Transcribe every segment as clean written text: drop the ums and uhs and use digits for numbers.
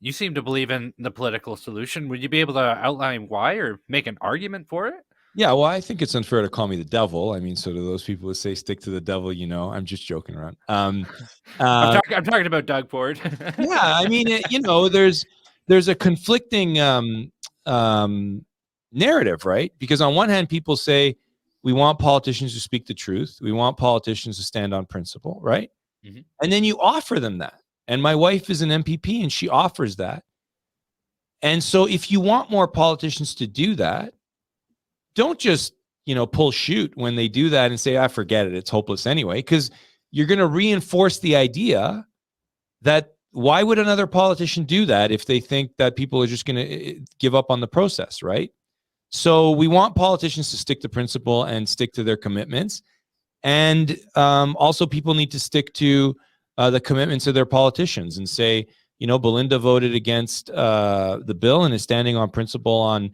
You seem to believe in the political solution. Would you be able to outline why or make an argument for it? Yeah, well, I think it's unfair to call me the devil. I mean, so to those people who say stick to the devil, I'm just joking around. I'm talking about Doug Ford. Yeah, I mean, there's a conflicting narrative, right? Because on one hand, people say we want politicians to speak the truth, we want politicians to stand on principle, right? Mm-hmm. And then you offer them that. And my wife is an MPP, and she offers that. And so, if you want more politicians to do that, don't just pull shoot when they do that and say, "I forget it; it's hopeless anyway," because you're going to reinforce the idea that why would another politician do that if they think that people are just going to give up on the process, right? So we want politicians to stick to principle and stick to their commitments. And also people need to stick to the commitments of their politicians and say, Belinda voted against the bill and is standing on principle on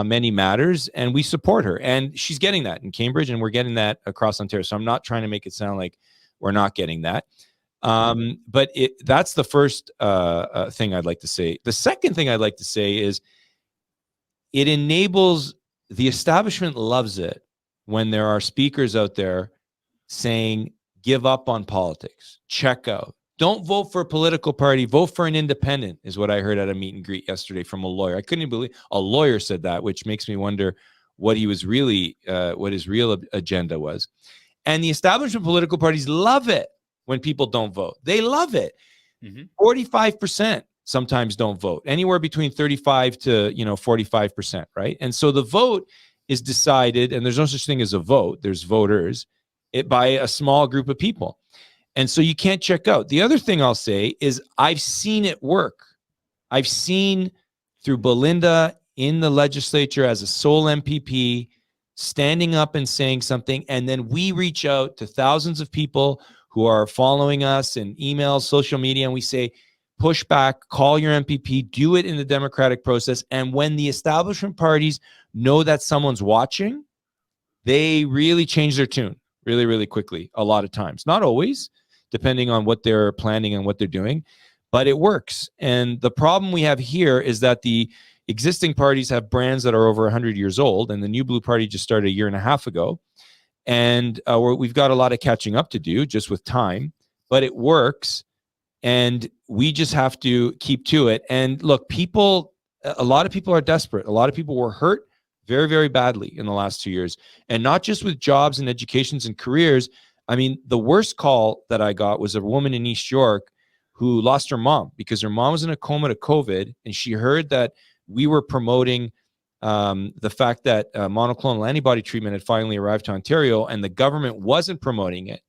many matters, and we support her. And she's getting that in Cambridge, and we're getting that across Ontario. So I'm not trying to make it sound like we're not getting that. But that's the first thing I'd like to say. The second thing I'd like to say is it enables, the establishment loves it when there are speakers out there saying, give up on politics, check out. Don't vote for a political party, vote for an independent, is what I heard at a meet and greet yesterday from a lawyer. I couldn't believe a lawyer said that, which makes me wonder what he was really, what his real agenda was. And the establishment political parties love it when people don't vote. They love it. 45% sometimes don't vote, anywhere between 35 to 45%, right? And so the vote is decided, and there's no such thing as a vote. There's voters, by a small group of people. And so you can't check out. The other thing I'll say is I've seen it work. I've seen through Belinda in the legislature as a sole MPP standing up and saying something, and then we reach out to thousands of people who are following us in emails, social media, and we say, push back, call your MPP, do it in the democratic process. And when the establishment parties know that someone's watching, they really change their tune really, really quickly a lot of times. Not always, depending on what they're planning and what they're doing, but it works. And the problem we have here is that the existing parties have brands that are over 100 years old, and the New Blue Party just started a year and a half ago. And we've got a lot of catching up to do just with time, but it works. And we just have to keep to it. And look, a lot of people are desperate. A lot of people were hurt very, very badly in the last 2 years. And not just with jobs and educations and careers. I mean, the worst call that I got was a woman in East York who lost her mom because her mom was in a coma to COVID. And she heard that we were promoting the fact that monoclonal antibody treatment had finally arrived to Ontario, and the government wasn't promoting it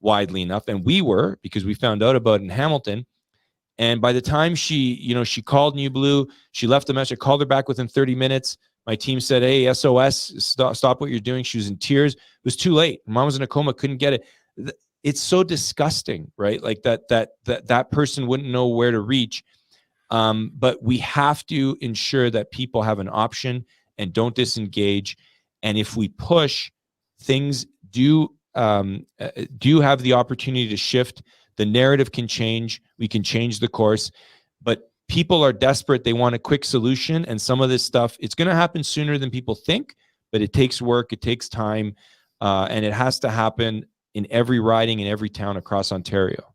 widely enough. And we were, because we found out about it in Hamilton. And by the time she called New Blue, she left a message. I called her back within 30 minutes. My team said, hey, SOS, stop what you're doing. She was in tears. It was too late. Mom was in a coma, couldn't get it. It's so disgusting, right? Like that person wouldn't know where to reach. But we have to ensure that people have an option and don't disengage. And if we push, things do have the opportunity to shift. The narrative can change. We can change the course. But people are desperate. They want a quick solution. And some of this stuff, it's going to happen sooner than people think, but it takes work. It takes time. And it has to happen in every riding, in every town across Ontario.